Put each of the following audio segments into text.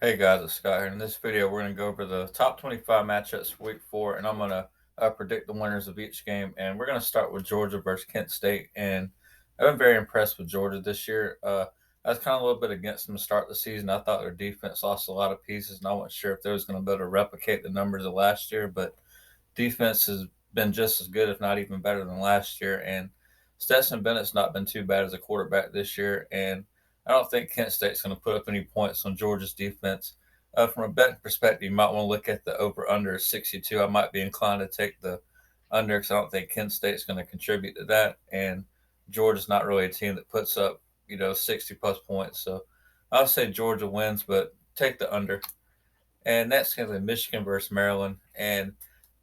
Hey guys, it's Scott here. In this video, we're going to go over the top 25 matchups for week 4, and I'm going to predict the winners of each game. And we're going to start with Georgia versus Kent State. And I've been very impressed with Georgia this year. I was kind of a little bit against them to start the season. I thought their defense lost a lot of pieces, and I wasn't sure if they was going to be able to replicate the numbers of last year. But defense has been just as good, if not even better than last year. And Stetson Bennett's not been too bad as a quarterback this year. And I don't think Kent State's going to put up any points on Georgia's defense. From a betting perspective, you might want to look at the over under 62. I might be inclined to take the under because I don't think Kent State's going to contribute to that. And Georgia's not really a team that puts up, 60 plus points. So I'll say Georgia wins, but take the under. And next game is Michigan versus Maryland. And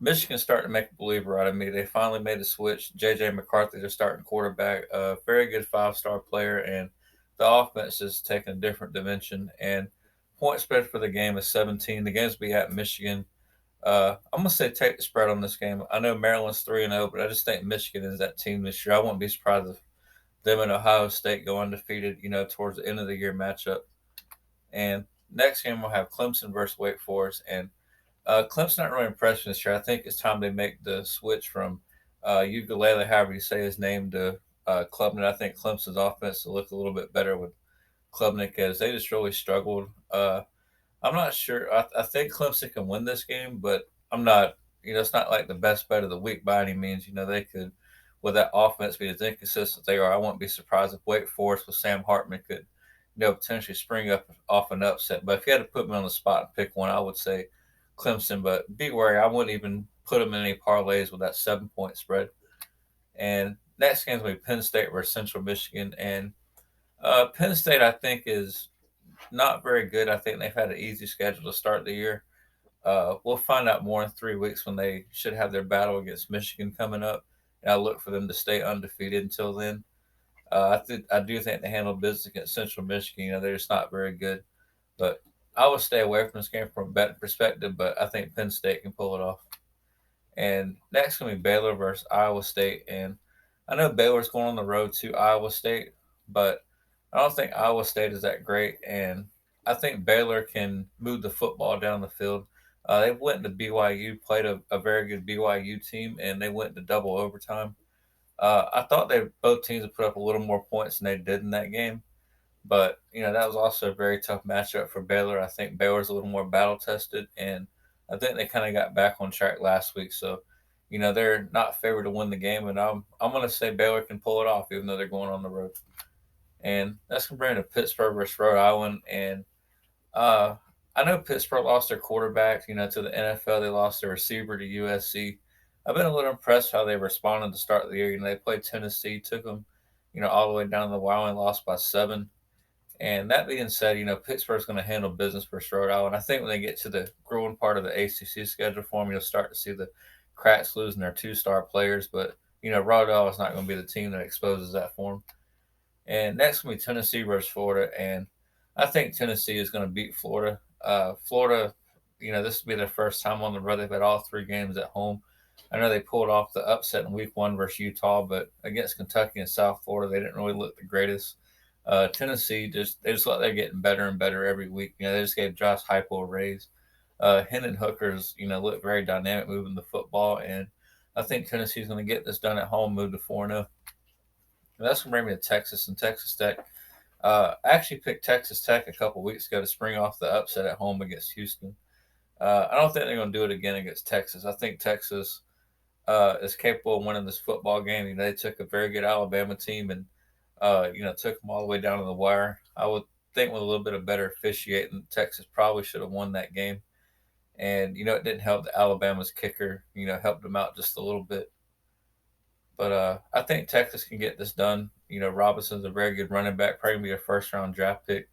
Michigan's starting to make a believer out of me. They finally made a switch. J.J. McCarthy, their starting quarterback, a very good five-star player, and the offense is taking a different dimension. And point spread for the game is 17. The game's be at Michigan. I'm gonna say take the spread on this game. I know Maryland's 3-0, but I just think Michigan is that team this year. I wouldn't be surprised if them and Ohio State go undefeated. Towards the end of the year matchup. And next game we'll have Clemson versus Wake Forest, and Clemson not really impressed me this year. I think it's time they make the switch from Ukulele, however you say his name, to Klubnik. I think Clemson's offense will look a little bit better with Klubnik as they just really struggled. I'm not sure. I think Clemson can win this game, but I'm not. It's not like the best bet of the week by any means. They could, with that offense being as inconsistent they are, I wouldn't be surprised if Wake Forest with Sam Hartman could, potentially spring up off an upset. But if you had to put me on the spot and pick one, I would say Clemson. But be wary, I wouldn't even put them in any parlays with that 7 point spread. And next game is going to be Penn State versus Central Michigan. And Penn State, I think, is not very good. I think they've had an easy schedule to start the year. We'll find out more in 3 weeks when they should have their battle against Michigan coming up. And I look for them to stay undefeated until then. I do think they handle business against Central Michigan. They're just not very good. But I would stay away from this game from a betting perspective, but I think Penn State can pull it off. And next going to be Baylor versus Iowa State. And I know Baylor's going on the road to Iowa State, but I don't think Iowa State is that great. And I think Baylor can move the football down the field. They went to BYU, played a very good BYU team, and they went to double overtime. I thought they both teams would put up a little more points than they did in that game. But that was also a very tough matchup for Baylor. I think Baylor's a little more battle tested, and I think they kind of got back on track last week. So, they're not favored to win the game, and I'm going to say Baylor can pull it off, even though they're going on the road. And that's going to bring to Pittsburgh versus Rhode Island. And uh, I know Pittsburgh lost their quarterback, to the NFL. They lost their receiver to USC. I've been a little impressed how they responded to start the year. They played Tennessee, took them, all the way down to the wire, and lost by 7. And that being said, Pittsburgh's going to handle business versus Rhode Island. I think when they get to the growing part of the ACC schedule for them, you'll start to see the cracks losing their two-star players. But, Rhode Island's not going to be the team that exposes that for them. And next will be Tennessee versus Florida. And I think Tennessee is going to beat Florida. Florida, this will be their first time on the road. They've had all 3 games at home. I know they pulled off the upset in week 1 versus Utah, but against Kentucky and South Florida, they didn't really look the greatest. Tennessee they just look like they're getting better and better every week. They just gave Josh Heupel a raise. Hendon Hooker's look very dynamic moving the football, and I think Tennessee's going to get this done at home, move to 4-0. That's going to bring me to Texas and Texas Tech. I actually picked Texas Tech a couple weeks ago to spring off the upset at home against Houston. I don't think they're going to do it again against Texas. I think Texas is capable of winning this football game. They took a very good Alabama team and took them all the way down to the wire. I would think with a little bit of better officiating, Texas probably should have won that game. And it didn't help that Alabama's kicker, helped them out just a little bit. But I think Texas can get this done. Robinson's a very good running back, probably be a first round draft pick.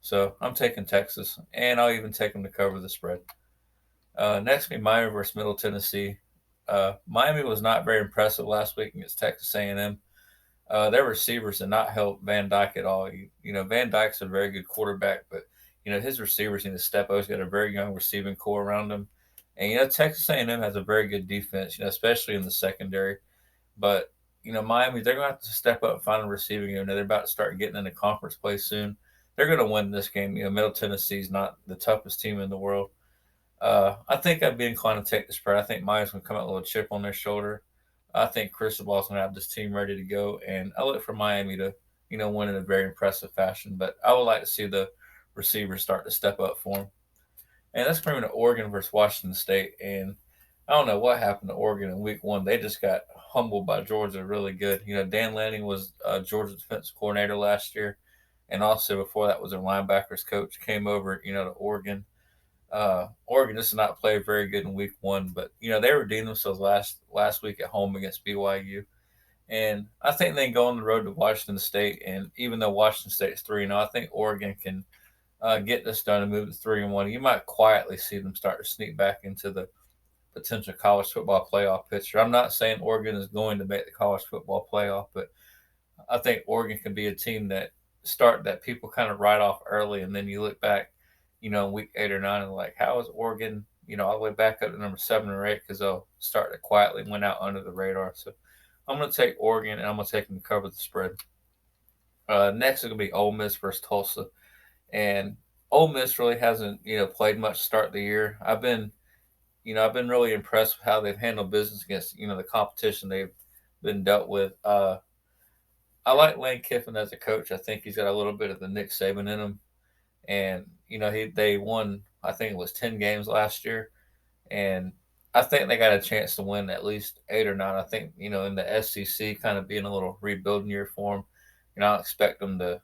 So I'm taking Texas, and I'll even take them to cover the spread. Next, be Miami versus Middle Tennessee. Miami was not very impressive last week against Texas A&M. Their receivers did not help Van Dyke at all. Van Dyke's a very good quarterback, but his receivers need to step up. He's got a very young receiving core around him, and Texas A&M has a very good defense. Especially in the secondary. But Miami, they're going to have to step up and find a receiving. They're about to start getting into conference play soon. they're going to win this game. Middle Tennessee's not the toughest team in the world. I think I'd be inclined to take the spread. I think Miami's going to come out with a little chip on their shoulder. I think Cristobal's going to have this team ready to go, and I look for Miami to, win in a very impressive fashion. But I would like to see the receivers start to step up for them. And that's bringing to Oregon versus Washington State. And I don't know what happened to Oregon in week one. They just got humbled by Georgia really good. Dan Lanning was Georgia's defensive coordinator last year. And also before that was their linebackers coach. Came over, to Oregon. Oregon just did not play very good in week one, but they redeemed themselves last week at home against BYU. And I think they can go on the road to Washington State. And even though Washington State's 3-0, I think Oregon can get this done and move to 3-1. You might quietly see them start to sneak back into the potential college football playoff picture. I'm not saying Oregon is going to make the college football playoff, but I think Oregon can be a team that people kind of write off early, and then you look back, in week 8 or 9, and like, how is Oregon, all the way back up to number 7 or 8 because they'll start to quietly went out under the radar. So I'm going to take Oregon, and I'm going to take them to cover the spread. Next is going to be Ole Miss versus Tulsa. And Ole Miss really hasn't, played much to start the year. I've been really impressed with how they've handled business against, the competition they've been dealt with. I like Lane Kiffin as a coach. I think he's got a little bit of the Nick Saban in him, and they won. I think it was 10 games last year, and I think they got a chance to win at least 8 or 9. I think in the SEC kind of being a little rebuilding year for them. I don't expect them to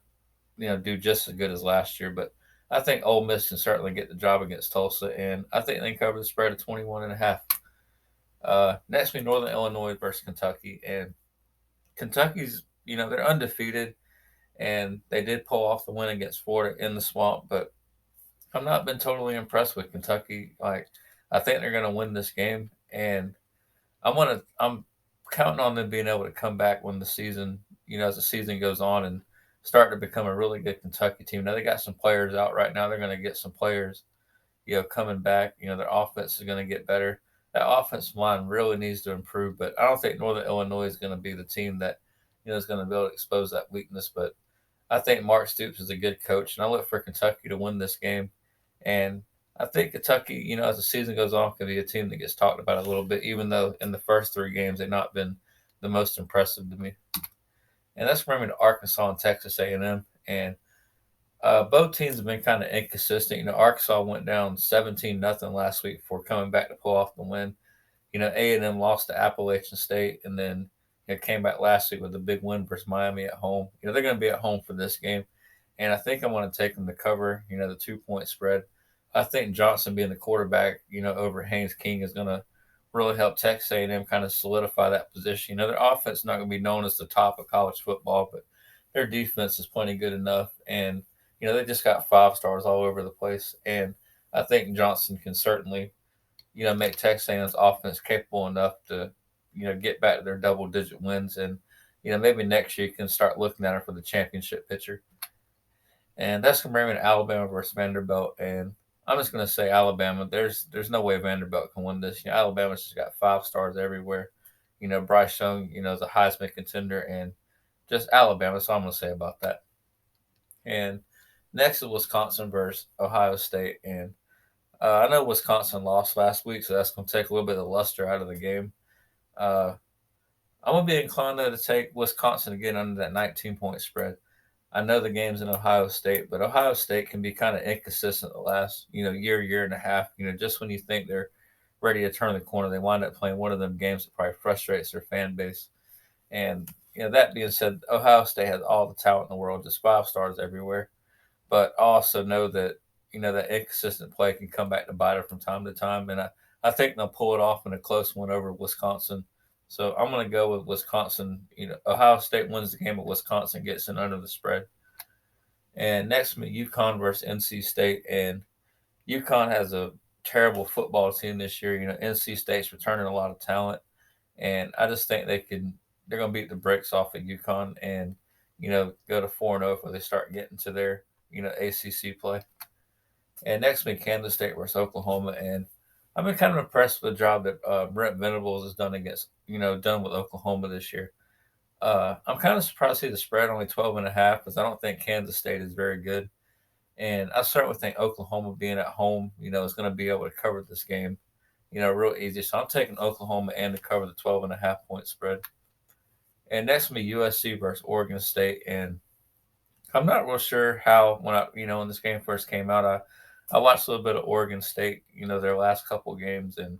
do just as good as last year. But I think Ole Miss can certainly get the job against Tulsa, and I think they can cover the spread of 21.5. Next, we Northern Illinois versus Kentucky, and Kentucky's they're undefeated, and they did pull off the win against Florida in the swamp. But I've not been totally impressed with Kentucky. Like, I think they're going to win this game, and I'm counting on them being able to come back when the season, as the season goes on and start to become a really good Kentucky team. Now they got some players out right now. They're going to get some players, coming back. Their offense is going to get better. That offensive line really needs to improve, but I don't think Northern Illinois is going to be the team that, is going to be able to expose that weakness. But I think Mark Stoops is a good coach, and I look for Kentucky to win this game. And I think Kentucky, as the season goes on, could be a team that gets talked about a little bit, even though in the first 3 games they've not been the most impressive to me. And that's bringing me to Arkansas and Texas A&M. And both teams have been kind of inconsistent. Arkansas went down 17-0 last week before coming back to pull off the win. A&M lost to Appalachian State, and then came back last week with a big win versus Miami at home. They're going to be at home for this game, and I think I'm going to take them to cover. The 2-point spread. I think Johnson being the quarterback, over Haynes King is going to really help Texas A&M kind of solidify that position. Their offense is not going to be known as the top of college football, but their defense is plenty good enough, and they just got 5 stars all over the place. And I think Johnson can certainly, make Texas A&M's offense capable enough to, get back to their double-digit wins, and maybe next year you can start looking at her for the championship picture. And that's going to bring me to Alabama versus Vanderbilt, and I'm just going to say Alabama. There's no way Vanderbilt can win this. Alabama's just got 5 stars everywhere. Bryce Young, is a Heisman contender, and just Alabama. That's all I'm going to say about that. And next is Wisconsin versus Ohio State. And I know Wisconsin lost last week, so that's going to take a little bit of the luster out of the game. I'm going to be inclined to take Wisconsin again under that 19-point spread. I know the game's in Ohio State, but Ohio State can be kind of inconsistent the last, year and a half. Just when you think they're ready to turn the corner, they wind up playing one of them games that probably frustrates their fan base. And, that being said, Ohio State has all the talent in the world, just 5 stars everywhere. But I also know that, that inconsistent play can come back to bite them from time to time. And I think they'll pull it off in a close one over Wisconsin. So I'm going to go with Wisconsin. Ohio State wins the game, but Wisconsin gets in under the spread. And next, UConn versus NC State. And UConn has a terrible football team this year. NC State's returning a lot of talent. And I just think they're going to beat the brakes off of UConn and, go to 4-0 if they start getting to their, ACC play. And next week, Kansas State versus Oklahoma. And I've been kind of impressed with the job that Brent Venables has done done with Oklahoma this year. I'm kind of surprised to see the spread only 12.5 because I don't think Kansas State is very good. And I certainly think Oklahoma being at home, is going to be able to cover this game, real easy. So I'm taking Oklahoma and to cover the 12.5 point spread. And next will be USC versus Oregon State. And I'm not real sure how when this game first came out, I watched a little bit of Oregon State, their last couple games, and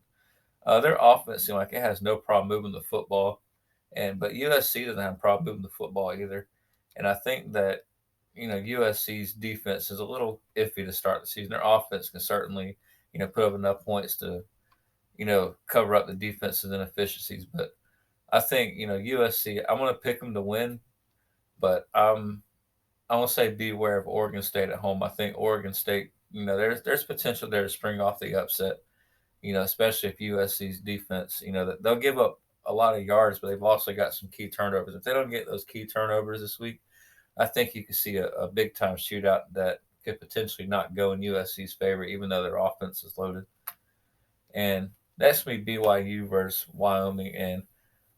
their offense seemed like it has no problem moving the football, but USC doesn't have a problem moving the football either. And I think that USC's defense is a little iffy to start the season. Their offense can certainly put up enough points to cover up the defense's inefficiencies, but I think USC. I'm going to pick them to win, but I'm gonna say beware of Oregon State at home. I think Oregon State, there's potential there to spring off the upset. Especially if USC's defense, that they'll give up a lot of yards, but they've also got some key turnovers. If they don't get those key turnovers this week, I think you could see a big time shootout that could potentially not go in USC's favor, even though their offense is loaded. And that's me BYU versus Wyoming, and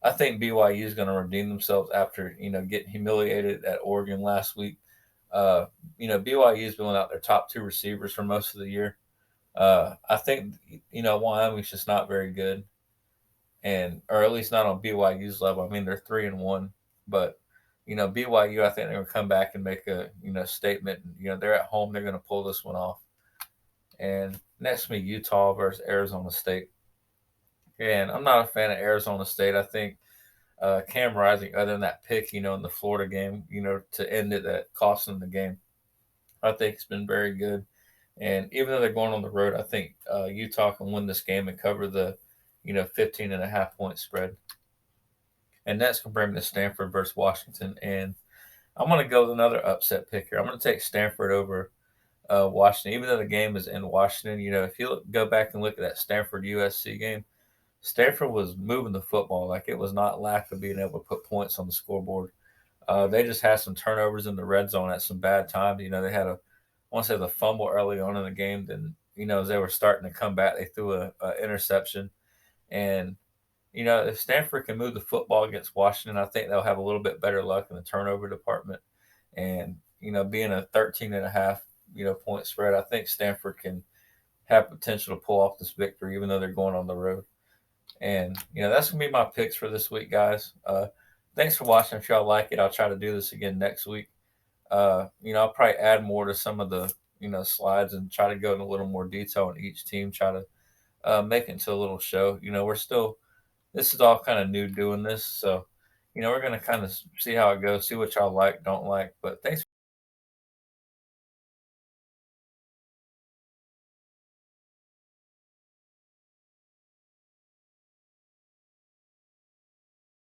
I think BYU is going to redeem themselves after getting humiliated at Oregon last week. Uh, BYU's been without their top two receivers for most of the year. I think Wyoming's just not very good, and or at least not on BYU's level. I mean, they're 3-1, but BYU, I think they're going to come back and make a statement. They're at home; they're going to pull this one off. And next, me Utah versus Arizona State. And I'm not a fan of Arizona State. I think Cam Rising, other than that pick, in the Florida game, to end it that cost them the game. I think it's been very good. And even though they're going on the road, I think Utah can win this game and cover the, 15.5 point spread. And that's going to bring me to Stanford versus Washington. And I'm going to go with another upset pick here. I'm going to take Stanford over Washington, even though the game is in Washington. If you go back and look at that Stanford USC game, Stanford was moving the football. Like, it was not lack of being able to put points on the scoreboard. They just had some turnovers in the red zone at some bad times. They had I want to say the fumble early on in the game. Then, as they were starting to come back, they threw a interception. And, if Stanford can move the football against Washington, I think they'll have a little bit better luck in the turnover department. And, being a 13.5, point spread, I think Stanford can have potential to pull off this victory, even though they're going on the road. And that's gonna be my picks for this week, guys. Thanks for watching. If y'all like it, I'll try to do this again next week. I'll probably add more to some of the slides and try to go in a little more detail on each team. Try to make it into a little show. We're still this is all kind of new doing this, so we're gonna kind of see how it goes, see what y'all like, don't like. But thanks